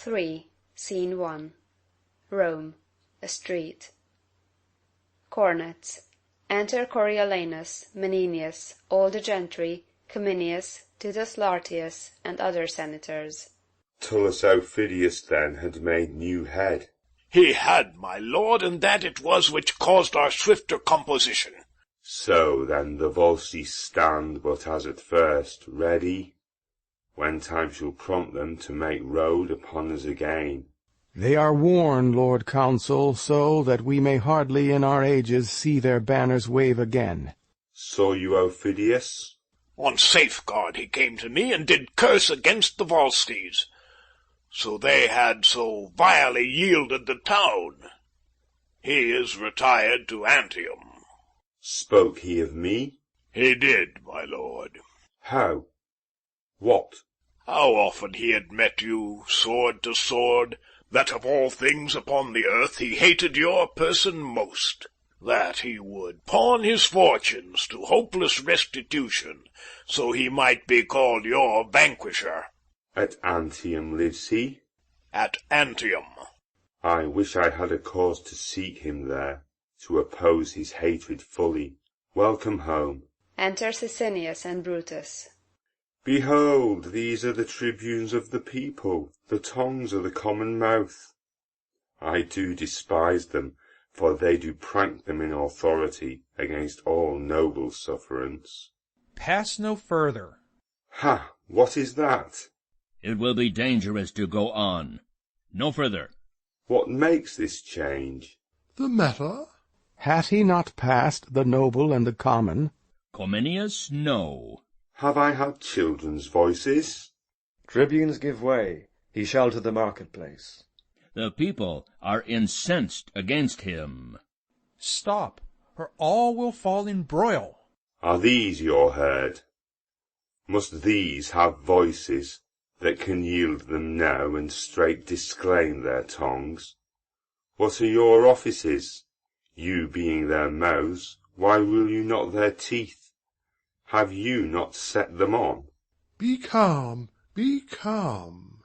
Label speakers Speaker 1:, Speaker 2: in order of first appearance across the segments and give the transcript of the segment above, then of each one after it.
Speaker 1: 3. Scene 1. Rome. A street. Cornets. Enter Coriolanus, Menenius, all the gentry, Cominius, Titus Lartius, and other senators.
Speaker 2: Tullus Aufidius then had made new head.
Speaker 3: He had, my lord, and that it was which caused our swifter composition.
Speaker 2: So then the Volsci stand but as at first, ready, when time shall prompt them to make road upon us again.
Speaker 4: They are worn, Lord Consul, so that we may hardly in our ages see their banners wave again.
Speaker 2: Saw you Aufidius?
Speaker 3: On safeguard he came to me, and did curse against the Volsces. So they had so vilely yielded the town. He is retired to Antium.
Speaker 2: Spoke he of me?
Speaker 3: He did, my lord.
Speaker 2: How? What?
Speaker 3: How often he had met you, sword to sword, that of all things upon the earth he hated your person most, that he would pawn his fortunes to hopeless restitution, so he might be called your vanquisher.
Speaker 2: At Antium lives he?
Speaker 3: At Antium.
Speaker 2: I wish I had a cause to seek him there, to oppose his hatred fully. Welcome home.
Speaker 1: Enter Sicinius and Brutus.
Speaker 2: Behold, these are the tribunes of the people, the tongues of the common mouth. I do despise them, for they do prank them in authority against all noble sufferance.
Speaker 5: Pass no further.
Speaker 2: Ha! What is that?
Speaker 6: It will be dangerous to go on. No further.
Speaker 2: What makes this change?
Speaker 7: The matter?
Speaker 4: Hath he not passed the noble and the common?
Speaker 6: Cominius, no.
Speaker 2: Have I had children's voices?
Speaker 8: Tribunes, give way. He shall to the marketplace.
Speaker 6: The people are incensed against him.
Speaker 5: Stop, or all will fall in broil.
Speaker 2: Are these your herd? Must these have voices that can yield them now and straight disclaim their tongues? What are your offices? You being their mouths, why rule you not their teeth? Have you not set them on?
Speaker 7: Be calm, be calm.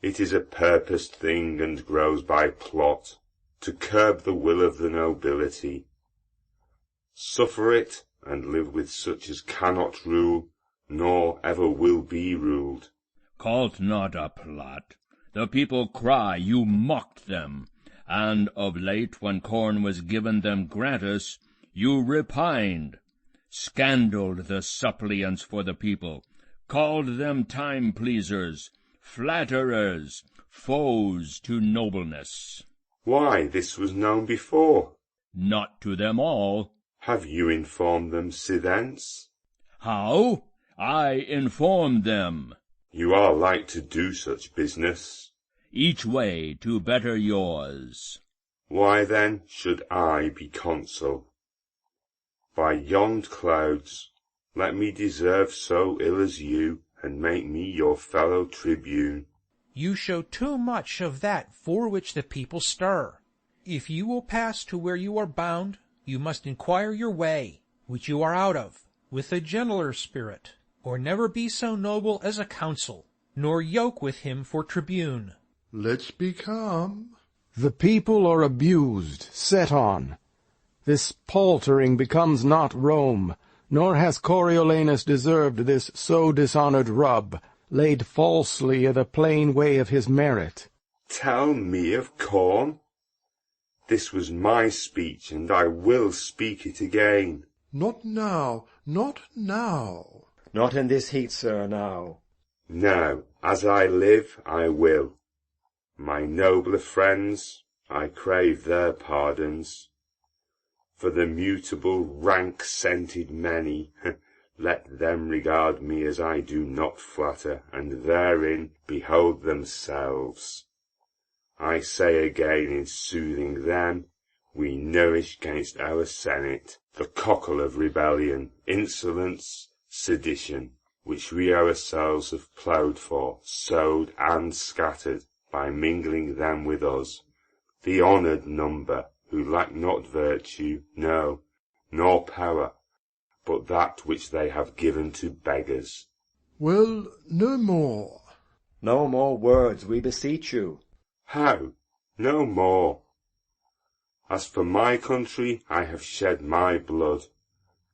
Speaker 2: It is a purposed thing and grows by plot, to curb the will of the nobility. Suffer it, and live with such as cannot rule, nor ever will be ruled.
Speaker 6: Call't not a plot. The people cry you mocked them, and of late, when corn was given them gratis, you repined, scandaled the suppliants for the people, called them time-pleasers, flatterers, foes to nobleness.
Speaker 2: Why, this was known before.
Speaker 6: Not to them all.
Speaker 2: Have you informed them sithence?
Speaker 6: How? I informed them.
Speaker 2: You are like to do such business.
Speaker 6: Each way to better yours.
Speaker 2: Why then should I be consul? By yond clouds, let me deserve so ill as you, and make me your fellow tribune.
Speaker 5: You show too much of that for which the people stir. If you will pass to where you are bound, you must inquire your way, which you are out of, with a gentler spirit, or never be so noble as a consul, nor yoke with him for tribune.
Speaker 7: Let's be calm.
Speaker 4: The people are abused, set on. This paltering becomes not Rome, nor has Coriolanus deserved this so dishonored rub, laid falsely i' the plain way of his merit.
Speaker 2: Tell me of corn? This was my speech, and I will speak it again.
Speaker 7: Not now, not now.
Speaker 8: Not in this heat, sir, now.
Speaker 2: Now, as I live, I will. My nobler friends, I crave their pardons. For the mutable, rank-scented many, let them regard me as I do not flatter, and therein behold themselves. I say again in soothing them, we nourish gainst our senate the cockle of rebellion, insolence, sedition, which we ourselves have ploughed for, sowed, and scattered, by mingling them with us, the honoured number, who lack not virtue, no, nor power, but that which they have given to beggars.
Speaker 7: Well, no more.
Speaker 8: No more words, we beseech you.
Speaker 2: How? No more. As for my country, I have shed my blood,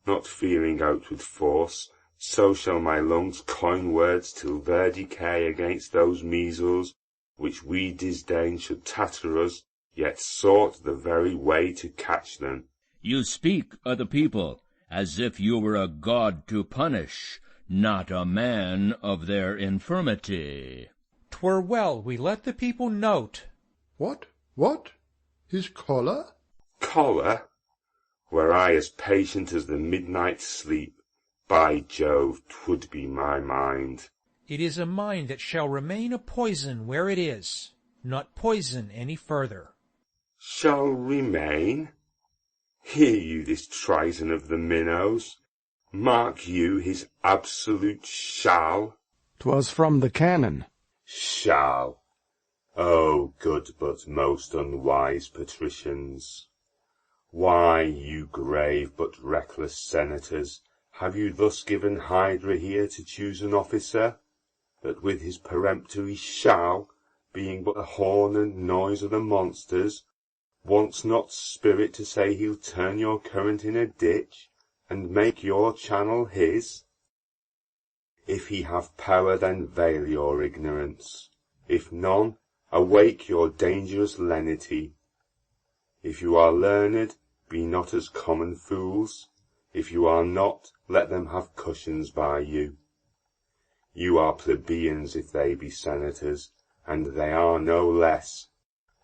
Speaker 2: not fearing outward force, so shall my lungs coin words till their decay against those measles, which we disdain should tatter us, yet sought the very way to catch them.
Speaker 6: You speak of the people as if you were a god to punish, not a man of their infirmity.
Speaker 5: 'Twere well we let the people note.
Speaker 7: What? His collar?
Speaker 2: Collar? Were I as patient as the midnight sleep, by Jove, 'twould be my mind.
Speaker 5: It is a mind that shall remain a poison where it is, not poison any further.
Speaker 2: Shall remain? Hear you this triton of the minnows? Mark you his absolute shall?
Speaker 4: 'Twas from the canon.
Speaker 2: Shall. O good but most unwise patricians! Why, you grave but reckless senators, have you thus given Hydra here to choose an officer, that with his peremptory shall, being but the horn and noise of the monsters, wants not spirit to say he'll turn your current in a ditch, and make your channel his? If he have power, then veil your ignorance. If none, awake your dangerous lenity. If you are learned, be not as common fools. If you are not, let them have cushions by you. You are plebeians if they be senators, and they are no less,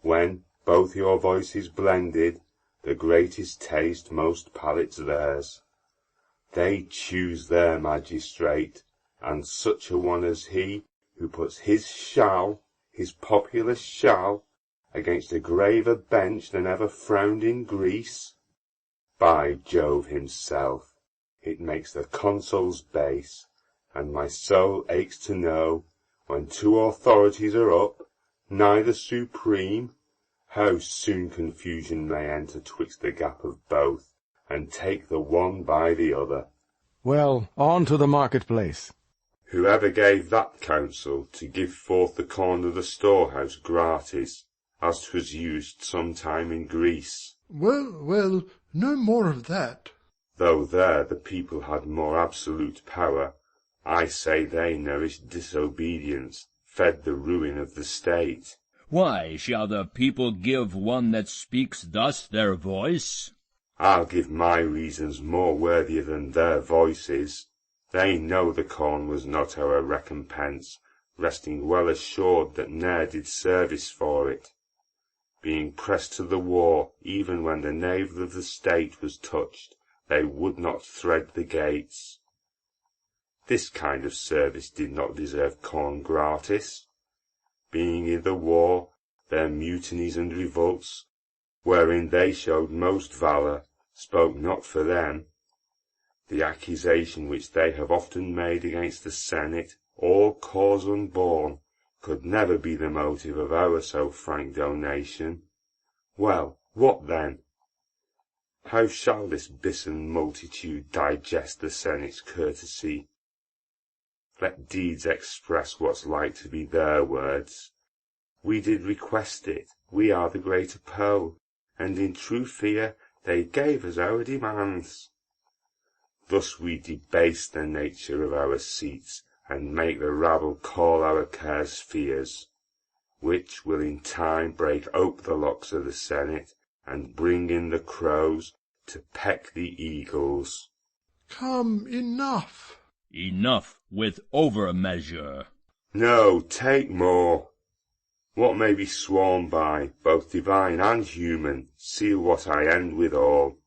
Speaker 2: when, both your voices blended, the greatest taste most palates theirs. They choose their magistrate, and such a one as he, who puts his shall, his popular shall, against a graver bench than ever frowned in Greece. By Jove himself, it makes the consuls base, and my soul aches to know, when two authorities are up, neither supreme, how soon confusion may enter twixt the gap of both, and take the one by the other.
Speaker 4: Well, on to the marketplace.
Speaker 2: Whoever gave that counsel to give forth the corn of the storehouse gratis, as 'twas used sometime in Greece?
Speaker 7: Well, no more of that.
Speaker 2: Though there the people had more absolute power, I say they nourished disobedience, fed the ruin of the state.
Speaker 6: Why shall the people give one that speaks thus their voice?
Speaker 2: I'll give my reasons more worthier than their voices. They know the corn was not our recompense, resting well assured that ne'er did service for it. Being pressed to the war, even when the navel of the state was touched, they would not thread the gates. This kind of service did not deserve corn gratis. Being in the war, their mutinies and revolts, wherein they showed most valour, spoke not for them. The accusation which they have often made against the Senate, all cause unborn, could never be the motive of our so frank donation. Well, what then? How shall this bison multitude digest the Senate's courtesy? Let deeds express what's like to be their words. We did request it, we are the greater Pole, and in true fear they gave us our demands. Thus we debase the nature of our seats, and make the rabble call our cares fears, which will in time break ope the locks of the Senate, and bring in the crows to peck the eagles.
Speaker 7: Come, enough.
Speaker 6: Enough with over measure.
Speaker 2: No, take more. What may be sworn by, both divine and human, seal what I end withal.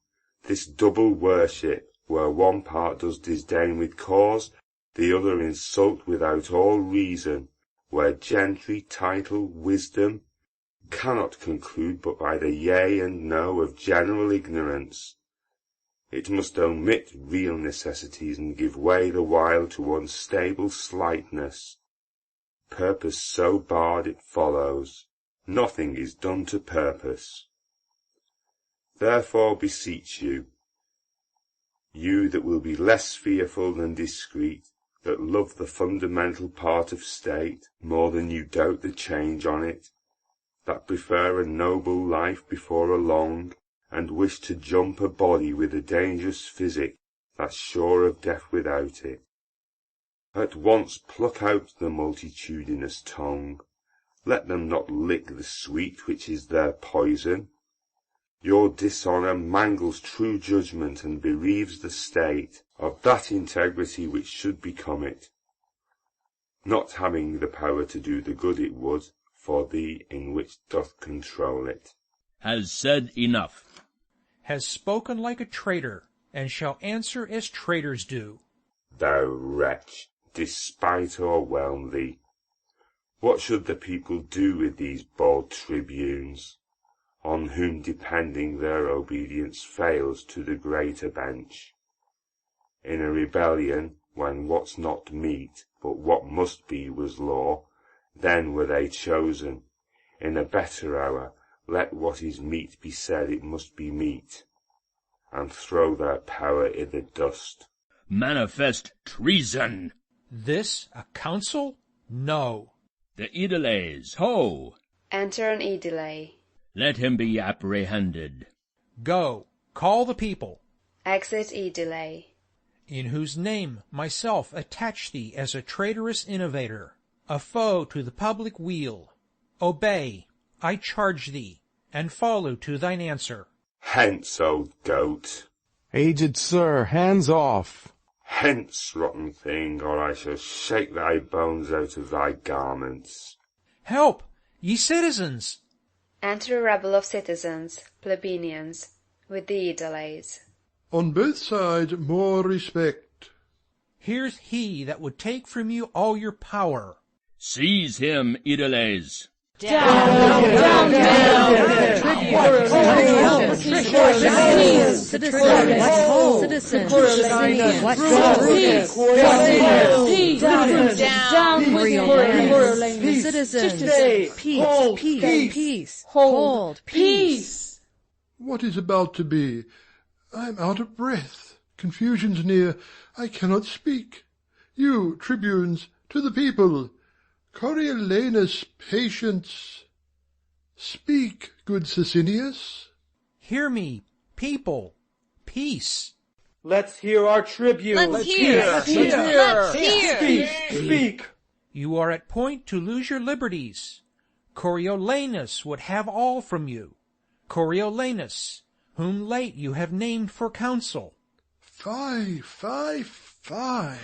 Speaker 2: This double worship, where one part does disdain with cause, the other insult without all reason, where gentry, title, wisdom, cannot conclude but by the yea and no of general ignorance. It must omit real necessities and give way the while to unstable slightness. Purpose so barred it follows, nothing is done to purpose. Therefore beseech you, you that will be less fearful than discreet, that love the fundamental part of state more than you doubt the change on it, that prefer a noble life before a long, and wish to jump a body with a dangerous physic that's sure of death without it. At once pluck out the multitudinous tongue, let them not lick the sweet which is their poison. Your dishonour mangles true judgment and bereaves the state of that integrity which should become it, not having the power to do the good it would for thee in which doth control it.
Speaker 6: Has said enough.
Speaker 5: Has spoken like a traitor, and shall answer as traitors do.
Speaker 2: Thou wretch, despite o'erwhelm thee. What should the people do with these bold tribunes, on whom depending their obedience fails to the greater bench? In a rebellion, when what's not meet, but what must be was law, then were they chosen. In a better hour, let what is meet be said it must be meet, and throw their power i' the dust.
Speaker 6: Manifest treason.
Speaker 5: This a council? No.
Speaker 6: The Aediles, ho!
Speaker 1: Enter an Aedile.
Speaker 6: Let him be apprehended.
Speaker 5: Go, call the people.
Speaker 1: Exit Aedile.
Speaker 5: In whose name myself attach thee as a traitorous innovator, a foe to the public weal. Obey, I charge thee, and follow to thine answer.
Speaker 2: Hence, old goat.
Speaker 4: Aged sir, hands off.
Speaker 2: Hence, rotten thing, or I shall shake thy bones out of thy garments.
Speaker 5: Help, ye citizens!
Speaker 1: Enter a rabble of citizens, plebeians, with the Aediles.
Speaker 7: On both sides more respect.
Speaker 5: Here's he that would take from you all your power.
Speaker 6: Seize him, Aediles.
Speaker 9: Peace.
Speaker 7: What is about to be? I am out of breath. Confusion's near. I cannot speak. You, tribunes, to the people. Coriolanus, patience. Speak, good Sicinius.
Speaker 5: Hear me, people. Peace.
Speaker 8: Let's hear our tribune.
Speaker 9: Let's hear.
Speaker 8: Speak.
Speaker 5: You are at point to lose your liberties. Coriolanus would have all from you. Coriolanus, whom late you have named for council.
Speaker 7: Fie, fie, fie.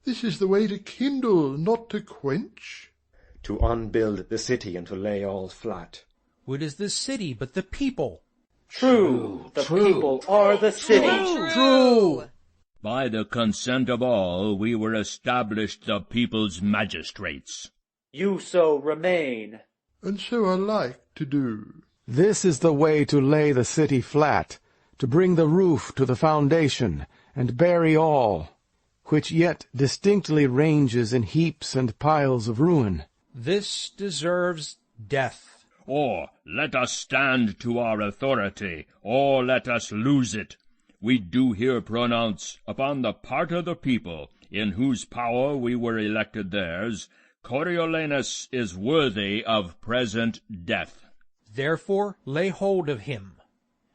Speaker 7: This is the way to kindle, not to quench.
Speaker 8: To unbuild the city and to lay all flat.
Speaker 5: What is the city but the people?
Speaker 8: True, the people are the city.
Speaker 5: True.
Speaker 6: By the consent of all, we were established the people's magistrates.
Speaker 8: You so remain.
Speaker 7: And so are like to do.
Speaker 4: This is the way to lay the city flat, to bring the roof to the foundation, and bury all, which yet distinctly ranges in heaps and piles of ruin.
Speaker 5: This deserves death.
Speaker 6: Or let us stand to our authority, or let us lose it. We do here pronounce, upon the part of the people, in whose power we were elected theirs, Coriolanus is worthy of present death.
Speaker 5: Therefore lay hold of him.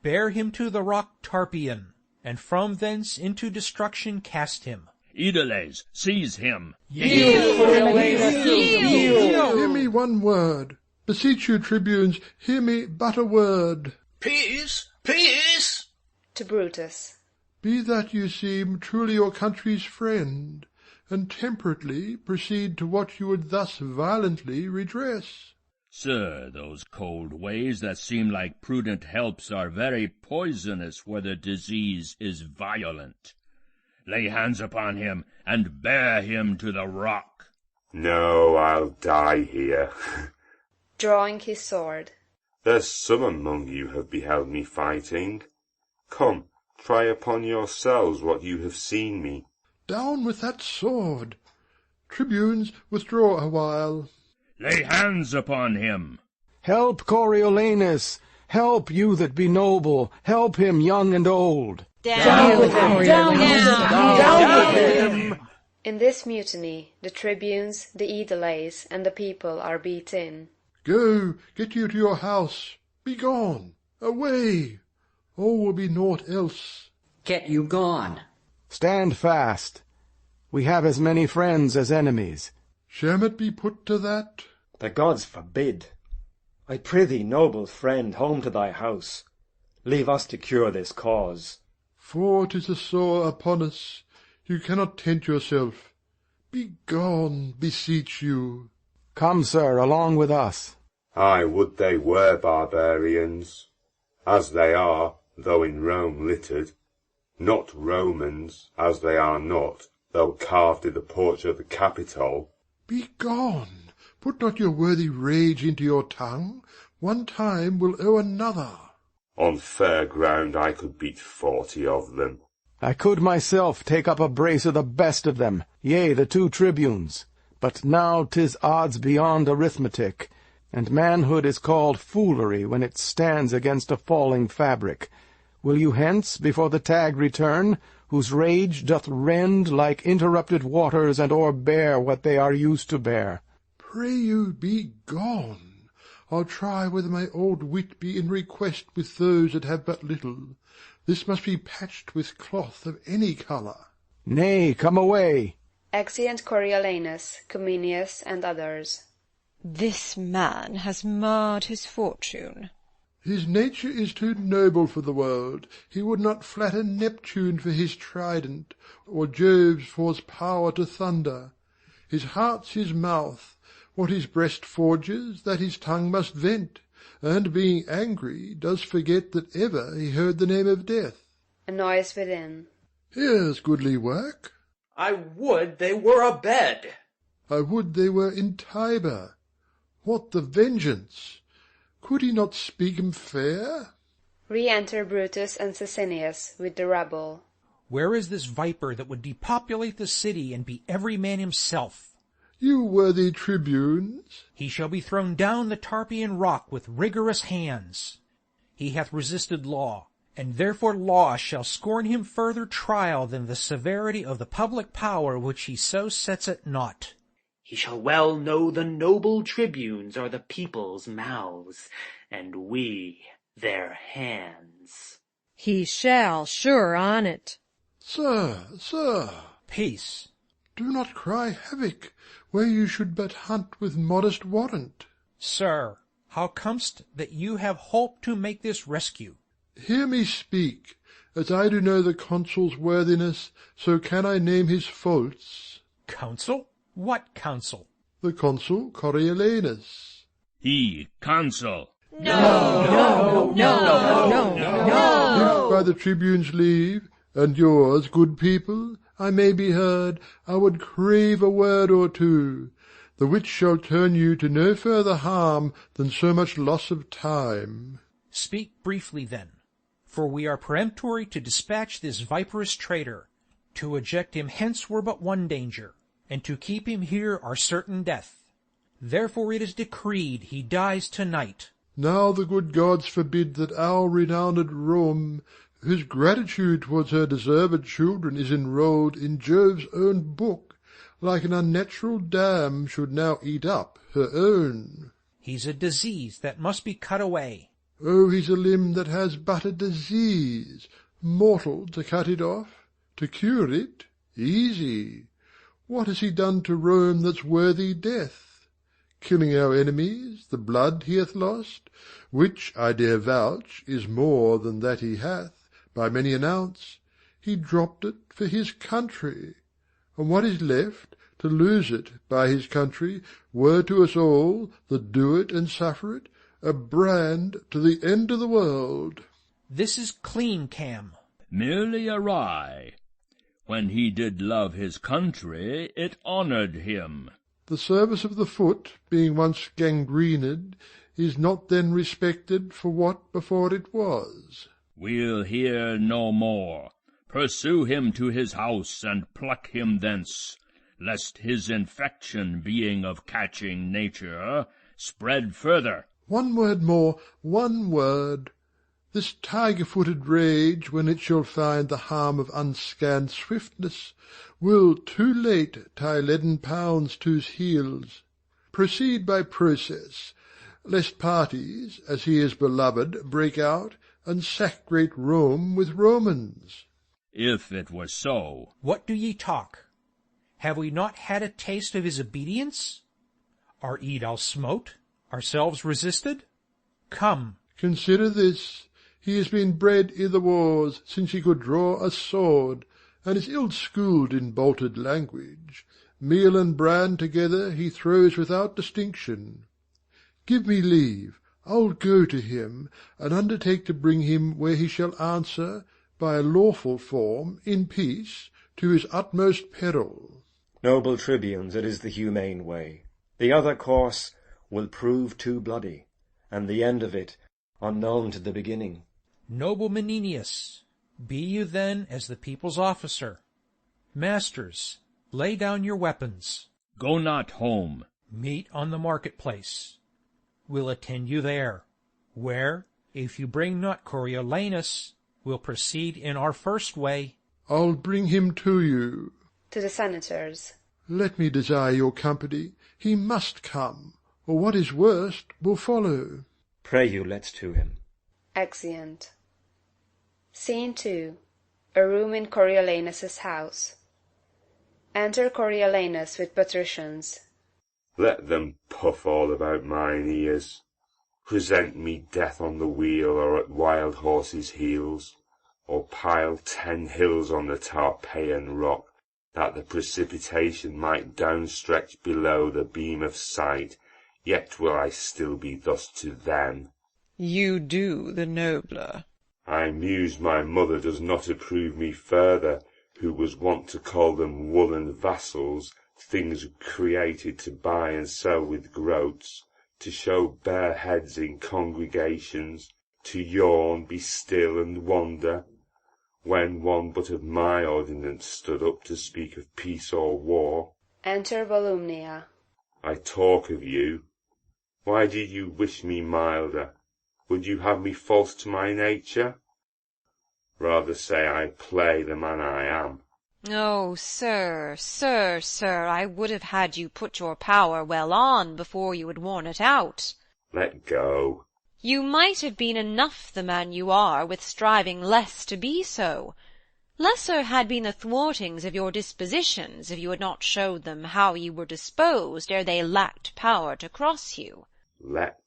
Speaker 5: Bear him to the rock Tarpeian, and from thence into destruction cast him.
Speaker 6: Aediles, seize him.
Speaker 8: Yield, Coriolanus, yield.
Speaker 7: Hear me one word. Beseech you, tribunes, hear me but a word.
Speaker 3: Peace, peace.
Speaker 1: To Brutus.
Speaker 7: Be that you seem truly your country's friend, and temperately proceed to what you would thus violently redress.
Speaker 6: Sir, those cold ways that seem like prudent helps are very poisonous where the disease is violent. Lay hands upon him, and bear him to the rock.
Speaker 2: No, I'll die here.
Speaker 1: Drawing his sword.
Speaker 2: There's some among you have beheld me fighting. Come, try upon yourselves what you have seen me.
Speaker 7: Down with that sword. Tribunes, withdraw a while.
Speaker 6: Lay hands upon him.
Speaker 4: Help Coriolanus! Help, you that be noble! Help him, young and old!
Speaker 9: Down with him! Down with him!
Speaker 1: In this mutiny, the tribunes, the aediles, and the people are beat in.
Speaker 7: Go, get you to your house. Be gone. Away. All will be naught else.
Speaker 9: Get you gone.
Speaker 4: Stand fast. We have as many friends as enemies.
Speaker 7: Shall it be put to that?
Speaker 8: The gods forbid. I prithee, noble friend, home to thy house. Leave us to cure this cause.
Speaker 7: For 'tis a sore upon us. You cannot tent yourself. Be gone, beseech you.
Speaker 4: Come, sir, along with us.
Speaker 2: I would they were barbarians, as they are, though in Rome littered, not Romans, as they are not, though carved in the porch of the Capitol.
Speaker 7: Be gone. Put not your worthy rage into your tongue. One time will owe another.
Speaker 2: On fair ground I could beat 40 of them.
Speaker 4: I could myself take up a brace of the best of them, yea, the 2 tribunes. But now 'tis odds beyond arithmetic, and manhood is called foolery when it stands against a falling fabric. Will you hence before the tag return, whose rage doth rend like interrupted waters, and o'erbear what they are used to bear?
Speaker 7: Pray you, be gone. I'll try whether my old wit be in request with those that have but little. This must be patched with cloth of any colour.
Speaker 4: Nay, come away.
Speaker 1: Exeunt Coriolanus, Cominius, and others.
Speaker 10: This man has marred his fortune.
Speaker 7: His nature is too noble for the world. He would not flatter Neptune for his trident, or Jove's for his power to thunder. His heart's his mouth. What his breast forges, that his tongue must vent, and being angry, does forget that ever he heard the name of death.
Speaker 1: A noise within.
Speaker 7: Here's goodly work.
Speaker 9: I would they were abed.
Speaker 7: I would they were in Tiber. What the vengeance! Could he not speak 'em fair?
Speaker 1: Re-enter Brutus and Sicinius with the rabble.
Speaker 5: Where is this viper that would depopulate the city and be every man himself?
Speaker 7: You worthy tribunes.
Speaker 5: He shall be thrown down the Tarpeian rock with rigorous hands. He hath resisted law, and therefore law shall scorn him further trial than the severity of the public power which he so sets at naught.
Speaker 11: He shall well know the noble tribunes are the people's mouths, and we their hands.
Speaker 10: He shall, sure on it.
Speaker 7: Sir, sir.
Speaker 5: Peace.
Speaker 7: Do not cry havoc, where you should but hunt with modest warrant.
Speaker 5: Sir, how comest that you have holp to make this rescue?
Speaker 7: Hear me speak. As I do know the consul's worthiness, so can I name his faults.
Speaker 5: Counsel? What counsel?
Speaker 7: The consul Coriolanus.
Speaker 6: He, consul.
Speaker 10: No.
Speaker 7: If by the tribune's leave, and yours, good people, I may be heard, I would crave a word or two, the which shall turn you to no further harm than so much loss of time.
Speaker 5: Speak briefly then, for we are peremptory to dispatch this viperous traitor. To eject him hence were but one danger, and to keep him here are certain death. Therefore it is decreed he dies tonight.
Speaker 7: Now the good gods forbid that our renowned Rome, whose gratitude towards her deserved children is enrolled in Jove's own book, like an unnatural dam, should now eat up her own.
Speaker 5: He's a disease that must be cut away.
Speaker 7: Oh, he's a limb that has but a disease, mortal to cut it off, to cure it, easy. What has he done to Rome that's worthy death? Killing our enemies, the blood he hath lost, which, I dare vouch, is more than that he hath, by many an ounce, he dropped it for his country, and what is left, to lose it by his country, were to us all, that do it and suffer it, a brand to the end of the world.
Speaker 5: This is clean, Cam.
Speaker 6: Merely awry. When he did love his country, it honoured him.
Speaker 7: The service of the foot, being once gangrened, is not then respected for what before it was.
Speaker 6: We'll hear no more. Pursue him to his house, and pluck him thence, lest his infection, being of catching nature, spread further.
Speaker 7: One word more, one word. This tiger-footed rage, when it shall find the harm of unscanned swiftness, will too late tie leaden pounds to's heels. Proceed by process, lest parties, as he is beloved, break out, and sack great Rome with Romans.
Speaker 6: If it were so.
Speaker 5: What do ye talk? Have we not had a taste of his obedience? Our Edal smote, ourselves resisted? Come.
Speaker 7: Consider this. He has been bred i' the wars since he could draw a sword, and is ill-schooled in bolted language. Meal and bran together he throws without distinction. Give me leave, I'll go to him, and undertake to bring him where he shall answer, by a lawful form, in peace, to his utmost peril.
Speaker 8: Noble tribunes, it is the humane way. The other course will prove too bloody, and the end of it unknown to the beginning.
Speaker 5: Noble Menenius, be you then as the people's officer. Masters, lay down your weapons.
Speaker 6: Go not home.
Speaker 5: Meet on the marketplace. We'll attend you there, where, if you bring not Coriolanus, we'll proceed in our first way.
Speaker 7: I'll bring him to you.
Speaker 1: To the senators.
Speaker 7: Let me desire your company. He must come, or what is worst will follow.
Speaker 8: Pray you, let's to him.
Speaker 1: Exeunt. Scene 2. A room in Coriolanus's house. Enter Coriolanus with patricians.
Speaker 2: Let them puff all about mine ears. Present me death on the wheel, or at wild horses' heels, or pile 10 hills on the Tarpeian rock, that the precipitation might downstretch below the beam of sight, yet will I still be thus to them.
Speaker 10: You do the nobler.
Speaker 2: I muse my mother does not approve me further, who was wont to call them woolen vassals, things created to buy and sell with groats, to show bare heads in congregations, to yawn, be still, and wonder, when one but of my ordinance stood up to speak of peace or war.
Speaker 1: Enter Volumnia.
Speaker 2: I talk of you. Why did you wish me milder? Would you have me false to my nature? Rather say I play the man I am.
Speaker 10: Oh, sir, I would have had you put your power well on before you had worn it out.
Speaker 2: Let go.
Speaker 10: You might have been enough the man you are, with striving less to be so. Lesser had been the thwartings of your dispositions, if you had not showed them how you were disposed ere they lacked power to cross you.
Speaker 2: Let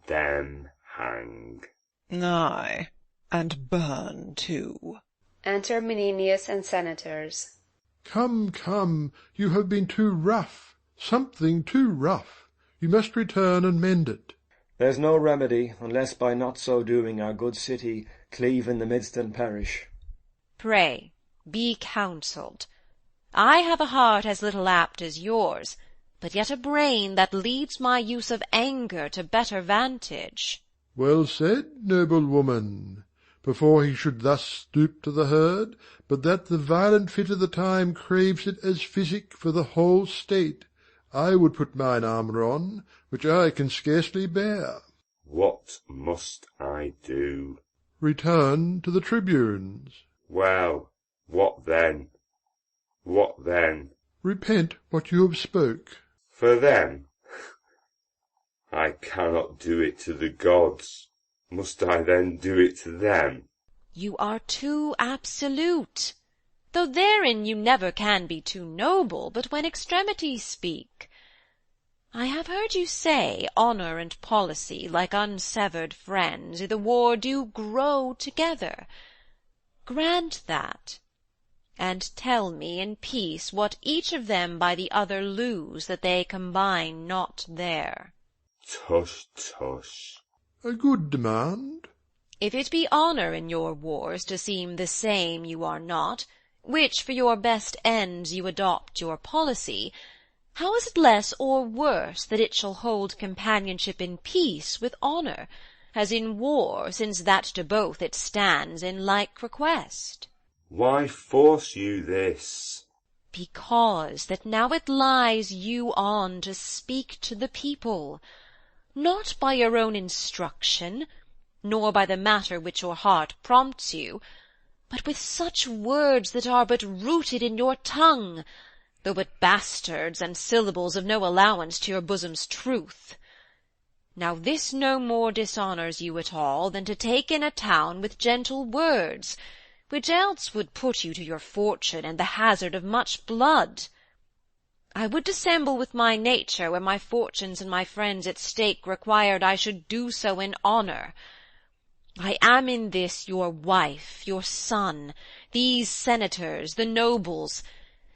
Speaker 2: them hang.
Speaker 10: Ay, and burn too.
Speaker 1: Enter Menenius and senators.
Speaker 7: Come, come, you have been too rough, something too rough. You must return and mend it.
Speaker 8: There's no remedy, unless by not so doing our good city cleave in the midst and perish.
Speaker 10: Pray, be counselled. I have a heart as little apt as yours, but yet a brain that leads my use of anger to better vantage.
Speaker 7: Well said, noble woman. Before he should thus stoop to the herd, but that the violent fit of the time craves it as physic for the whole state, I would put mine armour on, which I can scarcely bear.
Speaker 2: What must I do?
Speaker 7: Return to the tribunes.
Speaker 2: Well, what then? What then?
Speaker 7: Repent what you have spoke.
Speaker 2: For them? I cannot do it to the gods. Must I then do it to them?
Speaker 10: You are too absolute, though therein you never can be too noble, but when extremities speak. I have heard you say honour and policy, like unsevered friends, i' the war do grow together. Grant that, and tell me in peace what each of them by the other lose, that they combine not there.
Speaker 2: Tush, tush.
Speaker 7: A good demand.
Speaker 10: If it be honour in your wars to seem the same you are not, which for your best ends you adopt your policy, how is it less or worse that it shall hold companionship in peace with honour, as in war, since that to both it stands in like request?
Speaker 2: Why force you this?
Speaker 10: Because that now it lies you on to speak to the people, not by your own instruction, nor by the matter which your heart prompts you, but with such words that are but rooted in your tongue, though but bastards and syllables of no allowance to your bosom's truth. Now this no more dishonours you at all than to take in a town with gentle words, which else would put you to your fortune and the hazard of much blood. I would dissemble with my nature where my fortunes and my friends at stake required I should do so in honour. I am in this your wife, your son, these senators, the nobles,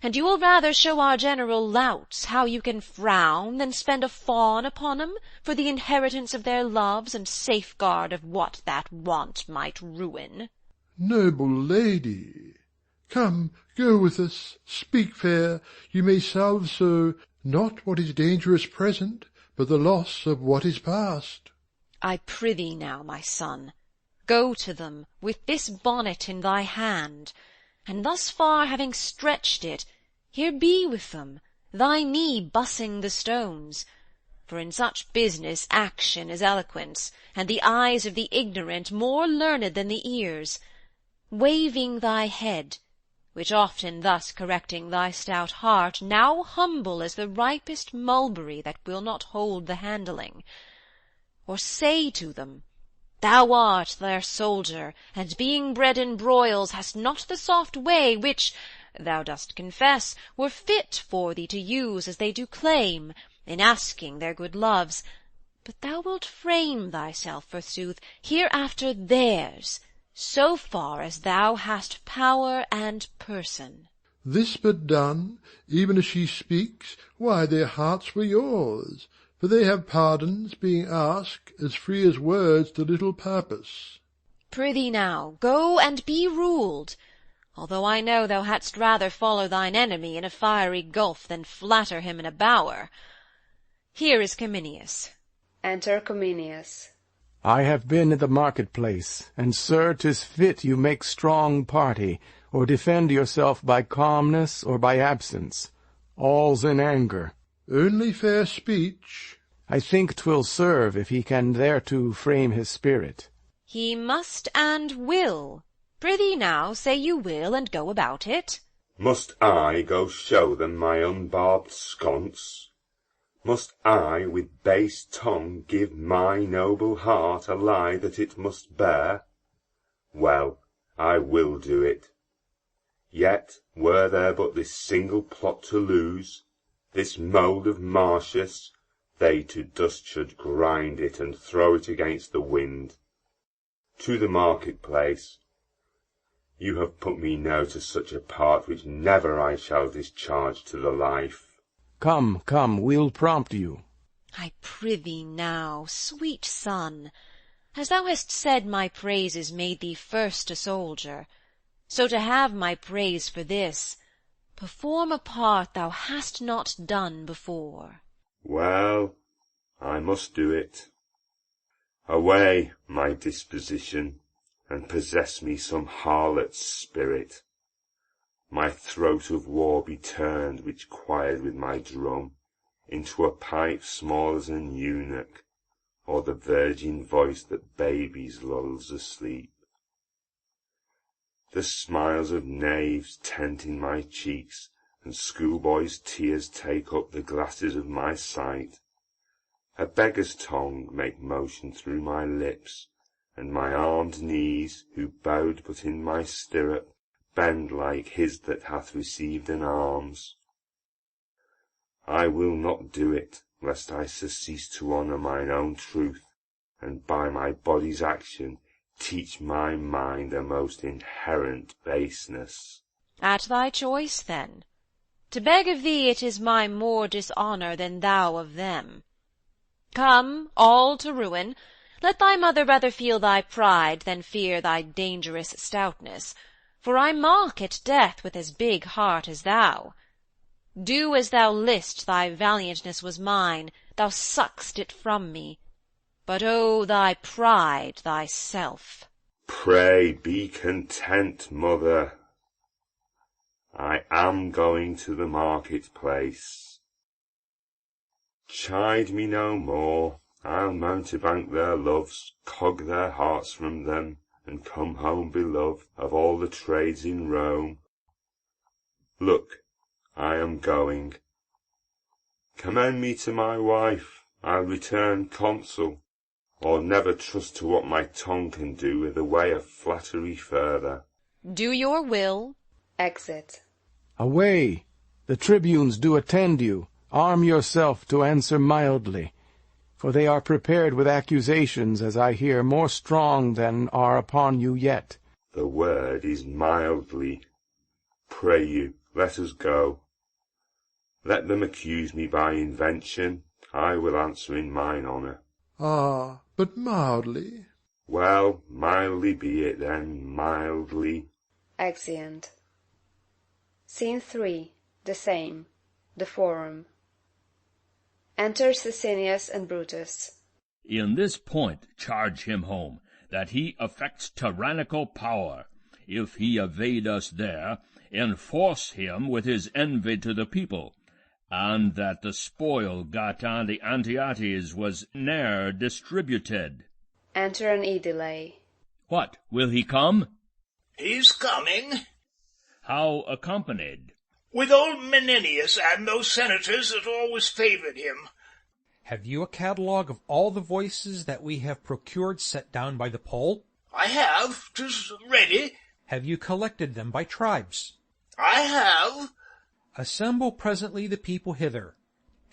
Speaker 10: and you will rather show our general louts how you can frown than spend a fawn upon 'em for the inheritance of their loves and safeguard of what that want might ruin.
Speaker 7: Noble lady, come, go with us, speak fair, you may salve so, not what is dangerous present, but the loss of what is past.
Speaker 10: I prithee now, my son, go to them with this bonnet in thy hand, and thus far having stretched it, here be with them, thy knee bussing the stones, for in such business action is eloquence, and the eyes of the ignorant more learned than the ears, waving thy head, which often thus correcting thy stout heart, now humble as the ripest mulberry that will not hold the handling. Or say to them, thou art their soldier, and being bred in broils hast not the soft way which, thou dost confess, were fit for thee to use as they do claim, in asking their good loves, but thou wilt frame thyself, forsooth, hereafter theirs, so far as thou hast power and person.
Speaker 7: This but done, even as she speaks, why their hearts were yours, for they have pardons, being asked, as free as words to little purpose.
Speaker 10: Prithee now, go and be ruled, although I know thou hadst rather follow thine enemy in a fiery gulf than flatter him in a bower. Here is Cominius.
Speaker 1: Enter Cominius.
Speaker 4: I have been in the market-place, and, sir, 'tis fit you make strong party, or defend yourself by calmness or by absence. All's in anger.
Speaker 7: Only fair speech.
Speaker 4: I think 'twill serve if he can thereto frame his spirit.
Speaker 10: He must and will. Prithee now, say you will, and go about it.
Speaker 2: Must I go show them my unbarbed sconce? Must I with base tongue give my noble heart a lie that it must bear? Well, I will do it. Yet were there but this single plot to lose, this mould of Marcius, they to dust should grind it and throw it against the wind. To the market-place. You have put me now to such a part which never I shall discharge to the life.
Speaker 4: Come, come, we'll prompt you.
Speaker 10: I prithee now, sweet son, as thou hast said my praises made thee first a soldier, so to have my praise for this, perform a part thou hast not done before.
Speaker 2: Well, I must do it. Away, my disposition, and possess me some harlot's spirit. My throat of war be turned, which quired with my drum, into a pipe small as an eunuch, or the virgin voice that babies lulls asleep. The smiles of knaves tent in my cheeks, and schoolboys' tears take up the glasses of my sight. A beggar's tongue make motion through my lips, and my armed knees, who bowed but in my stirrup, bend like his that hath received an alms. I will not do it, lest I surcease to honour mine own truth, and by my body's action teach my mind a most inherent baseness.
Speaker 10: At thy choice, then. To beg of thee it is my more dishonour than thou of them. Come, all to ruin, let thy mother rather feel thy pride than fear thy dangerous stoutness, for I mock at death with as big heart as thou. Do as thou list, thy valiantness was mine, thou suck'st it from me, but oh, thy pride thyself.
Speaker 2: Pray be content, mother. I am going to the market-place. Chide me no more, I'll mountebank their loves, cog their hearts from them, and come home beloved of all the trades in Rome. Look, I am going. Commend me to my wife, I'll return consul, or never trust to what my tongue can do with the way of flattery further.
Speaker 10: Do your will.
Speaker 1: Exit.
Speaker 4: Away! The tribunes do attend you. Arm yourself to answer mildly, for they are prepared with accusations, as I hear, more strong than are upon you yet.
Speaker 2: The word is mildly. Pray you, let us go. Let them accuse me by invention, I will answer in mine honour.
Speaker 7: Ah, but mildly.
Speaker 2: Well, mildly be it then, mildly.
Speaker 1: Exeunt. Scene 3. The same. The Forum. Enter Sicinius and Brutus.
Speaker 6: In this point charge him home, that he affects tyrannical power. If he evade us there, enforce him with his envy to the people, and that the spoil got on the Antiotes was ne'er distributed.
Speaker 1: Enter an aedile.
Speaker 6: What, will he come?
Speaker 3: He's coming.
Speaker 6: How accompanied?
Speaker 3: With old Menenius and those senators that always favored him.
Speaker 5: Have you a catalogue of all the voices that we have procured set down by the poll?
Speaker 3: I have. 'Tis ready.
Speaker 5: Have you collected them by tribes?
Speaker 3: I have.
Speaker 5: Assemble presently the people hither,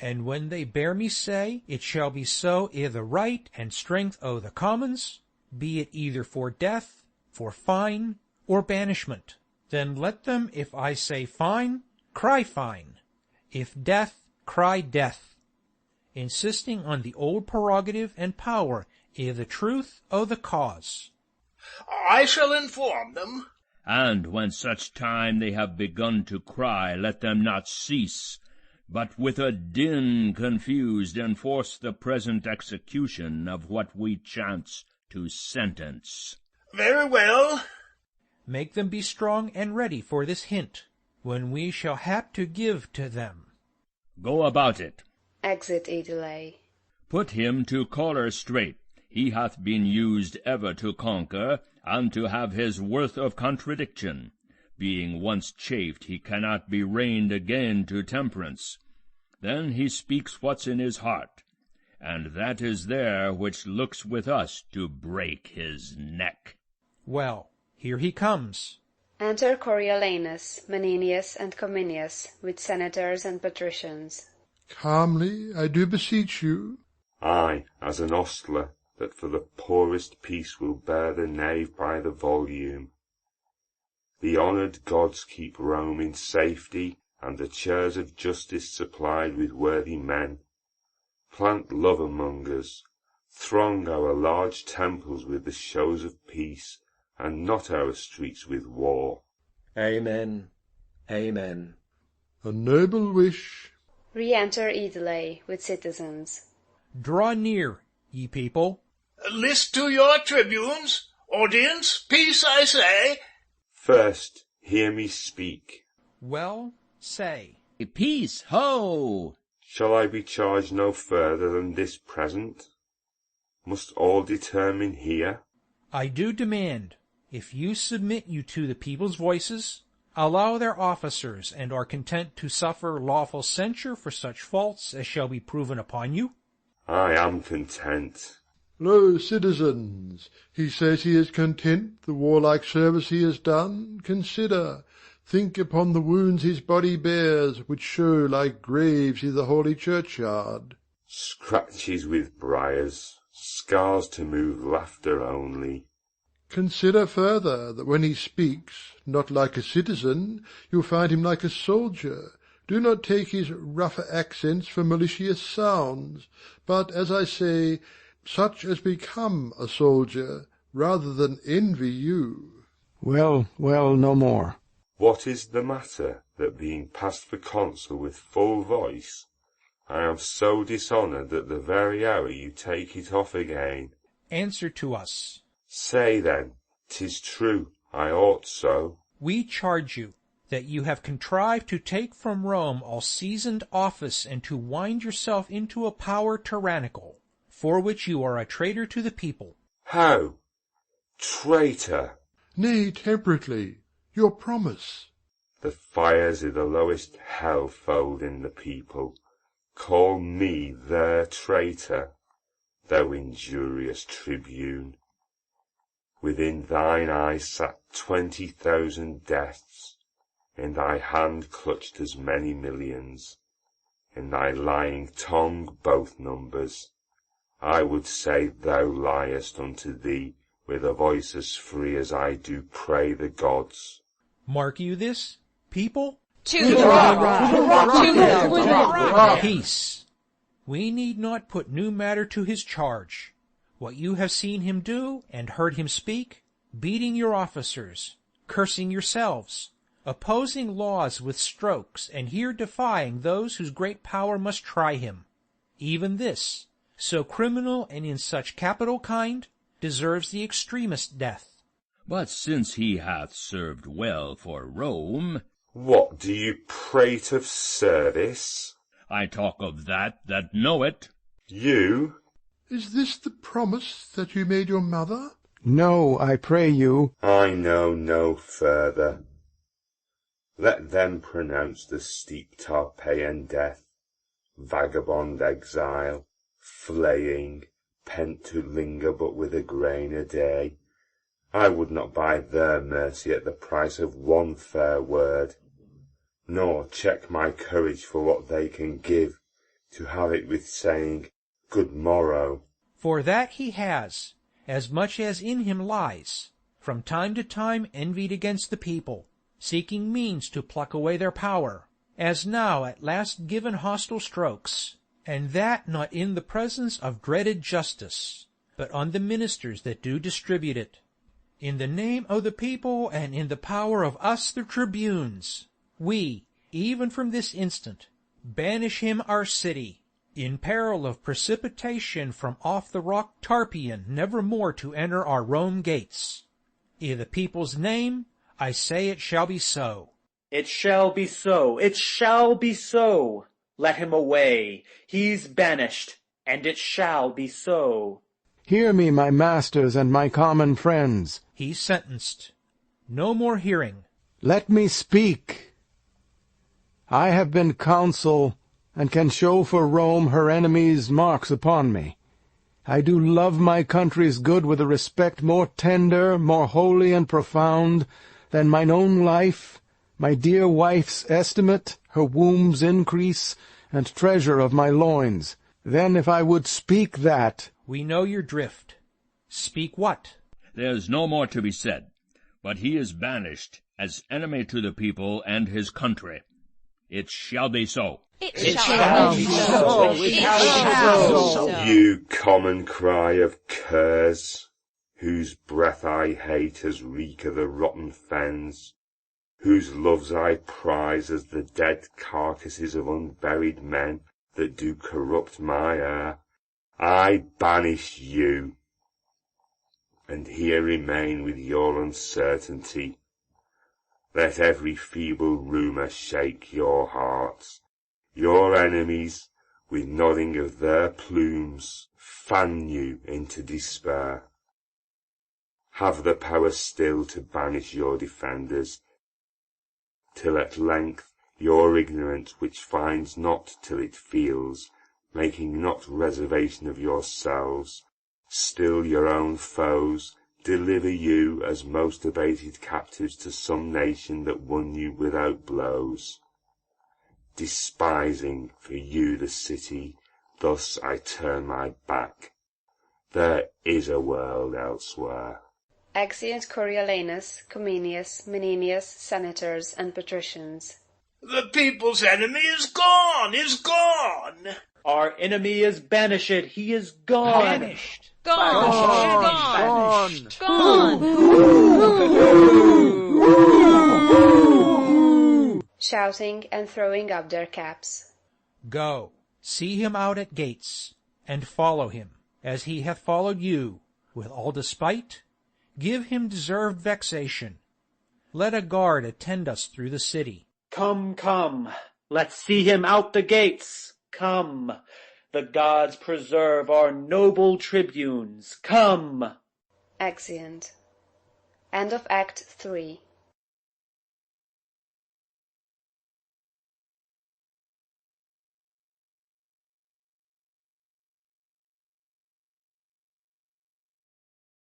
Speaker 5: and when they bear me say, it shall be so i' the right and strength o' the commons, be it either for death, for fine, or banishment, then let them, if I say fine, cry fine; if death, cry death, insisting on the old prerogative and power i' the truth o' the cause.
Speaker 3: I shall inform them.
Speaker 6: And when such time they have begun to cry, let them not cease, but with a din confused enforce the present execution of what we chance to sentence.
Speaker 3: Very well.
Speaker 5: Make them be strong and ready for this hint, when we shall hap to give to them.
Speaker 6: Go about it.
Speaker 1: Exit aedile.
Speaker 6: Put him to collar straight. He hath been used ever to conquer, and to have his worth of contradiction. Being once chafed, he cannot be reined again to temperance. Then he speaks what's in his heart, and that is there which looks with us to break his neck.
Speaker 5: Well, here he comes.
Speaker 1: Enter Coriolanus, Menenius, and Cominius, with senators and patricians.
Speaker 7: Calmly, I do beseech you.
Speaker 2: I, as an ostler, that for the poorest piece will bear the knave by the volume. The honoured gods keep Rome in safety, and the chairs of justice supplied with worthy men. Plant love among us, throng our large temples with the shows of peace, and not our streets with war.
Speaker 8: Amen. Amen.
Speaker 7: A noble wish.
Speaker 1: Re-enter aedile with citizens.
Speaker 5: Draw near, ye people.
Speaker 3: List to your tribunes. Audience, peace, I say.
Speaker 2: First, hear me speak.
Speaker 5: Well, say.
Speaker 6: Peace, ho!
Speaker 2: Shall I be charged no further than this present? Must all determine here?
Speaker 5: I do demand, if you submit you to the people's voices, allow their officers, and are content to suffer lawful censure for such faults as shall be proven upon you?
Speaker 2: I am content.
Speaker 7: Lo, citizens, he says he is content the warlike service he has done. Consider, think upon the wounds his body bears, which show like graves i' the holy churchyard.
Speaker 2: Scratches with briars, scars to move laughter only.
Speaker 7: Consider further, that when he speaks, not like a citizen, you'll find him like a soldier. Do not take his rougher accents for malicious sounds, but, as I say, such as become a soldier, rather than envy you.
Speaker 4: Well, well, no more.
Speaker 2: What is the matter, that being passed for consul with full voice, I am so dishonoured that the very hour you take it off again?
Speaker 5: Answer to us.
Speaker 2: Say then, 'tis true, I ought so.
Speaker 5: We charge you, that you have contrived to take from Rome all seasoned office, and to wind yourself into a power tyrannical, for which you are a traitor to the people.
Speaker 2: How? Traitor?
Speaker 7: Nay, temperately, your promise.
Speaker 2: The fires of the lowest hell folding the people call me their traitor, thou injurious tribune. Within thine eye sat 20,000 deaths, in thy hand clutched as many millions, in thy lying tongue both numbers. I would say thou liest unto thee with a voice as free as I do pray the gods.
Speaker 5: Mark you this, people?
Speaker 10: To the rock!
Speaker 5: Peace. We need not put new matter to his charge. What you have seen him do, and heard him speak, beating your officers, cursing yourselves, opposing laws with strokes, and here defying those whose great power must try him. Even this, so criminal and in such capital kind, deserves the extremest death.
Speaker 6: But since he hath served well for Rome...
Speaker 2: What do you prate of service?
Speaker 6: I talk of that know it.
Speaker 2: You?
Speaker 7: Is this the promise that you made your mother?
Speaker 4: No, I pray you.
Speaker 2: I know no further. Let them pronounce the steep Tarpeian death, vagabond exile, flaying, pent to linger but with a grain a day. I would not buy their mercy at the price of one fair word, nor check my courage for what they can give, to have it with saying, good morrow.
Speaker 5: For that he has, as much as in him lies, from time to time envied against the people, seeking means to pluck away their power, as now at last given hostile strokes, and that not in the presence of dreaded justice, but on the ministers that do distribute it. In the name of the people and in the power of us the tribunes, we, even from this instant, banish him our city, in peril of precipitation from off the rock Tarpeian never more to enter our Rome gates. In the people's name, I say it shall be so.
Speaker 11: It shall be so, it shall be so. Let him away, he's banished, and it shall be so.
Speaker 4: Hear me, my masters and my common friends.
Speaker 5: He's sentenced. No more hearing.
Speaker 4: Let me speak. I have been consul, and can show for Rome her enemies' marks upon me. I do love my country's good with a respect more tender, more holy and profound, than mine own life, my dear wife's estimate, her womb's increase, and treasure of my loins. Then if I would speak that...
Speaker 5: We know your drift. Speak what?
Speaker 6: There's no more to be said, but he is banished as enemy to the people and his country. It shall be so.
Speaker 10: It shall be so. It shall be so.
Speaker 2: You common cry of curs, whose breath I hate as reek of the rotten fens, whose loves I prize as the dead carcasses of unburied men that do corrupt my air, I banish you, and here remain with your uncertainty. Let every feeble rumour shake your hearts. Your enemies, with nodding of their plumes, fan you into despair. Have the power still to banish your defenders, till at length your ignorance, which finds not till it feels, making not reservation of yourselves, still your own foes, deliver you as most abated captives to some nation that won you without blows. Despising for you the city, thus I turn my back. There is a world elsewhere.
Speaker 1: Exeunt Coriolanus, Cominius, Menenius, senators and patricians.
Speaker 3: The people's enemy is gone, is gone!
Speaker 11: Our enemy is banished, he is gone.
Speaker 5: Banished.
Speaker 10: Gone.
Speaker 1: Shouting and throwing up their caps.
Speaker 5: Go, see him out at gates, and follow him, as he hath followed you, with all despite. Give him deserved vexation. Let a guard attend us through the city.
Speaker 11: Come, come, let's see him out the gates. Come, The gods preserve our noble tribunes. Come!
Speaker 1: Exeunt. End of Act 3.